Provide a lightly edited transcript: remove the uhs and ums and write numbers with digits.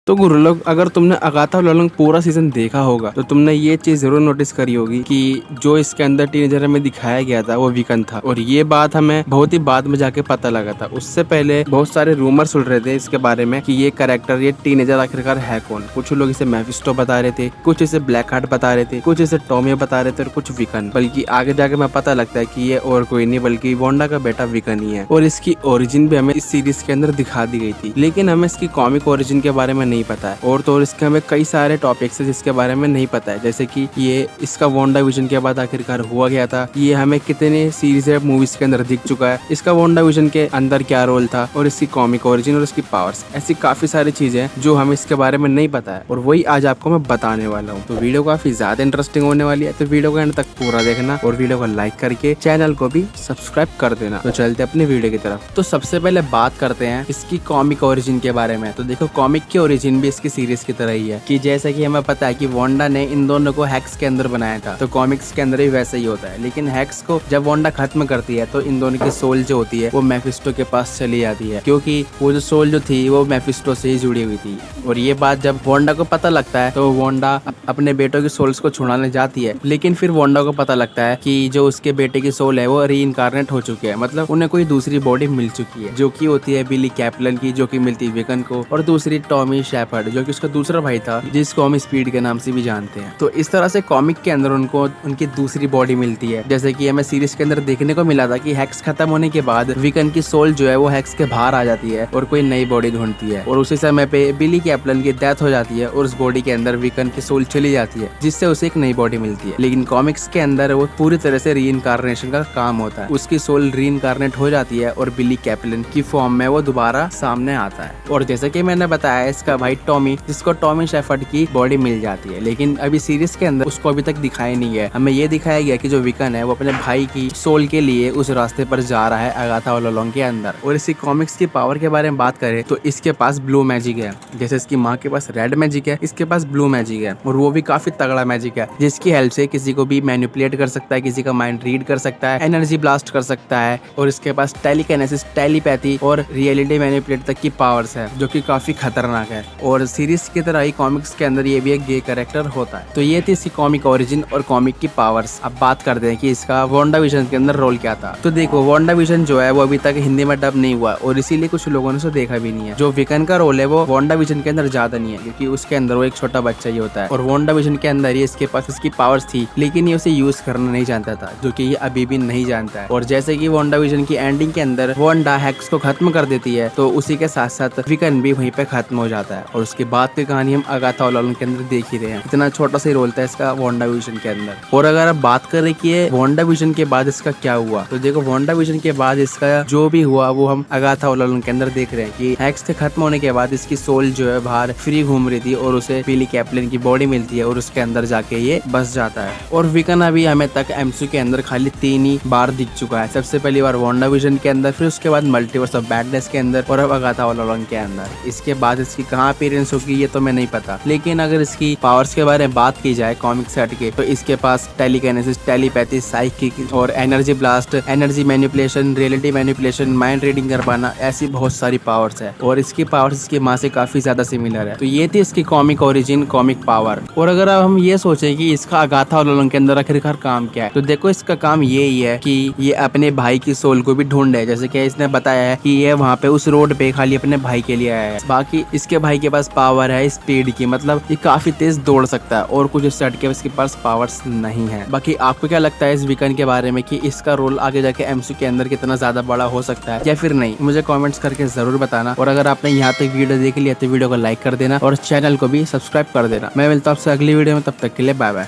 तो गुरु लोग, अगर तुमने अगाथा लॉन्ग पूरा सीजन देखा होगा तो तुमने ये चीज जरूर नोटिस करी होगी कि जो इसके अंदर टीनेजर में दिखाया गया था वो विकन था। और ये बात हमें बहुत ही बाद में जाके पता लगा था। उससे पहले बहुत सारे रूमर्स उड़ रहे थे इसके बारे में कि ये कैरेक्टर, ये टीनेजर आखिरकार है कौन। कुछ लोग इसे मेफिस्टो बता रहे थे, कुछ इसे ब्लैक हार्ट बता रहे थे, कुछ इसे टॉमी बता रहे थे और कुछ विकन। बल्कि आगे जाके मैं पता लगता है कि ये और कोई नहीं बल्कि वोंडा का बेटा विकन ही है। और इसकी ओरिजिन भी हमें इस सीरीज के अंदर दिखा दी गई थी, लेकिन हमें इसकी कॉमिक ओरिजिन के बारे में नहीं पता है। और तो इसके हमें कई सारे टॉपिक्स है जिसके बारे में नहीं पता है, जैसे कि ये इसका वोंडा विजन के बाद आखिरकार हुआ गया था, ये हमें कितने सीरीज या मूवीज के अंदर दिख चुका है, इसका वोंडा विजन के अंदर क्या रोल था और इसकी कॉमिक ओरिजिन और इसकी पावर्स। ऐसी काफी सारी चीजें जो हमें इसके बारे में नहीं पता है और वही आज आपको मैं बताने वाला हूँ। तो वीडियो काफी ज्यादा इंटरेस्टिंग होने वाली है, तो वीडियो को एंड तक पूरा देखना और वीडियो को लाइक करके चैनल को भी सब्सक्राइब कर देना। तो चलते अपने वीडियो की तरफ। तो सबसे पहले बात करते हैं इसकी कॉमिक ओरिजिन के बारे में। तो देखो, कॉमिक की ओरिजिन भी इसकी सीरीज की तरह ही है कि जैसे कि हमें पता है कि वोंडा ने इन दोनों को हैक्स के अंदर बनाया था, तो कॉमिक्स के अंदर भी वैसा ही होता है। लेकिन हैक्स को जब वोंडा खत्म करती है तो इन दोनों की सोल जो होती है वो मेफिस्टो के पास चली जाती है, क्योंकि वो जो सोल जो थी वो मेफिस्टो से ही जुड़ी हुई थी। और ये बात जब वोंडा को पता लगता है तो वोंडा अपने बेटों की सोल्स को छुड़ाने जाती है। लेकिन फिर वोंडा को पता लगता है कि जो उसके बेटे की सोल है वो रीइंकार्नेट हो चुकी है, मतलब उन्हें कोई दूसरी बॉडी मिल चुकी है, जो कि होती है बिली कैप्लन की, जो कि मिलती है विकन को, और दूसरी टॉमी शेफर्ड जो कि उसका दूसरा भाई था जिसको हम स्पीड के नाम से भी जानते हैं। तो इस तरह से कॉमिक के अंदर उनको उनकी दूसरी बॉडी मिलती है। जैसे कि हमें सीरीज के अंदर देखने को मिला था कि हैक्स खत्म होने के बाद विकन की सोल जो है वो हैक्स के बाहर आ जाती है और कोई नई बॉडी ढूंढती है, और उसी समय पे बिली कैप्लन की डेथ हो जाती है और उस बॉडी के अंदर विकन की सोल चली जाती है, जिससे उसे एक नई बॉडी मिलती है। लेकिन कॉमिक्स के अंदर वो पूरी तरह से रीइंकार्नेशन का काम होता है। उसकी सोल रीइंकार्नेट हो जाती है और बिली कैप्लन की फॉर्म में वो दोबारा सामने आता है। और जैसे कि मैंने बताया, इसका भाई टॉमी, जिसको टॉमी शेफर्ड की बॉडी मिल जाती है, लेकिन अभी सीरीज के अंदर उसको अभी तक दिखाया नहीं है। हमें ये दिखाया गया कि जो विकन है वो अपने भाई की सोल के लिए उस रास्ते पर जा रहा है अगाथा ऑल अलोंग के अंदर। और इसकी कॉमिक्स की पावर के बारे में बात करें तो इसके पास ब्लू मैजिक है। जैसे इसकी माँ के पास रेड मैजिक है, इसके पास ब्लू मैजिक है, और वो भी काफी तगड़ा मैजिक है, जिसकी हेल्प से किसी को भी मैनिपुलेट कर सकता है, किसी का माइंड रीड कर सकता है, एनर्जी ब्लास्ट कर सकता है। और इसके पास टेलीकिनेसिस, टेलीपैथी और रियलिटी मैनिपुलेट तक की पावर्स है, जो कि काफी खतरनाक है। और सीरीज की तरह ही कॉमिक्स के अंदर ये भी एक गे कैरेक्टर होता है। तो ये थी इसकी कॉमिक ओरिजिन और कॉमिक की पावर्स। अब बात करते हैं कि इसका वोंडा विजन के अंदर रोल क्या था। तो देखो, वोंडा विजन जो है वो अभी तक हिंदी में डब नहीं हुआ और इसीलिए कुछ लोगों ने उसे देखा भी नहीं है। जो विकन का रोल है वो वोंडा विजन के अंदर ज्यादा नहीं है, क्योंकि उसके अंदर वो एक छोटा बच्चा ही होता है, और वोंडा विजन के अंदर ही इसके पास इसकी पावर्स थी, लेकिन ये उसे यूज करना नहीं जानता था, जो कि ये अभी भी नहीं जानता है। और जैसे कि वोंडा विजन की एंडिंग के अंदर वोंडा हैक्स को खत्म कर देती है, तो उसी के साथ साथ विकन भी वहीं पे खत्म हो जाता है। और उसके बाद की कहानी हम अगाथा ऑल अलोंग के अंदर देख ही रहे हैं। इतना छोटा सा ही रोल था इसका वोंडा विजन के अंदर। और अगर आप बात करें कि ये वोंडा विजन के बाद इसका क्या हुआ, तो देखो, वोंडा विजन के बाद इसका जो भी हुआ वो हम अगाथा ऑल अलोंग के अंदर देख रहे हैं कि हैक्स के खत्म होने के बाद इसकी सोल जो है बाहर फ्री घूम रही थी और उसे बिली कैप्लन की बॉडी मिलती है और उसके अंदर जाके ये बस जाता है। और विकन अभी हमें तक एमसीयू के अंदर खाली 3 ही बार दिख चुका है। सबसे पहली बार वोंडा विजन के अंदर, फिर उसके बाद मल्टीवर्स ऑफ बैडनेस के अंदर, और अब अगाथा ऑल अलोंग के अंदर। इसके बाद इसकी कहाँ अपीयरेंस होगी ये तो मैं नहीं पता, लेकिन अगर इसकी पावर्स के बारे में बात की जाए कॉमिक से हटके, तो इसके पास टेलीकिनेसिस, टेलीपैथी, साइकिक और energy blast, energy manipulation, reality manipulation, mind reading कर पाना, ऐसी बहुत सारी पावर्स है। और इसकी पावर्स इसकी माँ से काफी ज्यादा सिमिलर है। तो ये थी इसकी कॉमिक ओरिजिन, कॉमिक पावर। और अगर अब हम ये सोचें कि इसका अगाथा ऑल अलोंग के अंदर आखिरकार काम क्या है, तो देखो, इसका काम ये ही है कि ये अपने भाई की सोल को भी ढूंढे। जैसे कि इसने बताया है कि ये वहाँ पे उस रोड पे खाली अपने भाई के लिए आया है। बाकी इसके भाई के पास पावर है स्पीड की, मतलब ये काफी तेज दौड़ सकता है, और कुछ इससे हटके इसके पास पावर्स नहीं है। बाकी आपको क्या लगता है इस विकन के बारे में कि इसका रोल आगे जाके एमसीयू के अंदर कितना ज्यादा बड़ा हो सकता है या फिर नहीं? मुझे कमेंट्स करके जरूर बताना। और अगर आपने यहाँ तक वीडियो देख लिया तो वीडियो को लाइक कर देना और चैनल को भी सब्सक्राइब कर देना। मैं मिलता हूँ आपसे अगली वीडियो में, तब तक के लिए बाय बाय।